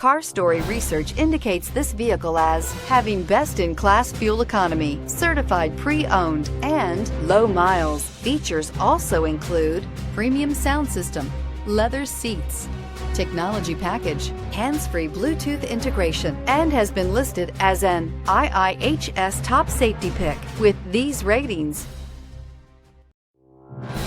Car Story research indicates this vehicle as having best-in-class fuel economy, certified pre-owned, and low miles. Features also include premium sound system, leather seats, technology package, hands-free Bluetooth integration, and has been listed as an IIHS top safety pick with these ratings.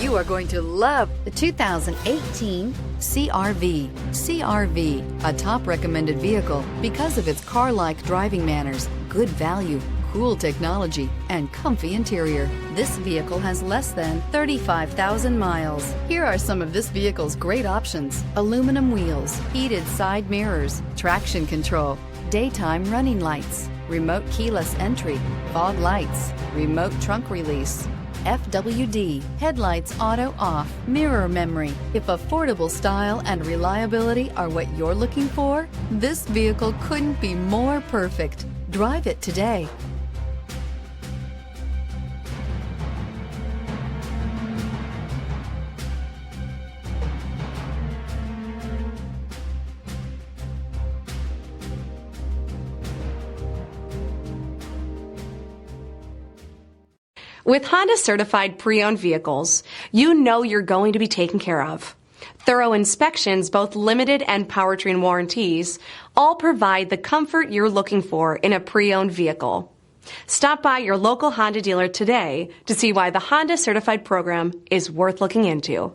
You are going to love the 2018 CR-V. CR-V, a top recommended vehicle because of its car-like driving manners, good value, cool technology, and comfy interior. This vehicle has less than 35,000 miles. Here are some of this vehicle's great options: aluminum wheels, heated side mirrors, traction control, daytime running lights, remote keyless entry, fog lights, remote trunk release, FWD, headlights auto off, mirror memory. If affordable style and reliability are what you're looking for, this vehicle couldn't be more perfect. Drive it today. With Honda certified pre-owned vehicles, you know you're going to be taken care of. Thorough inspections, both limited and powertrain warranties, all provide the comfort you're looking for in a pre-owned vehicle. Stop by your local Honda dealer today to see why the Honda certified program is worth looking into.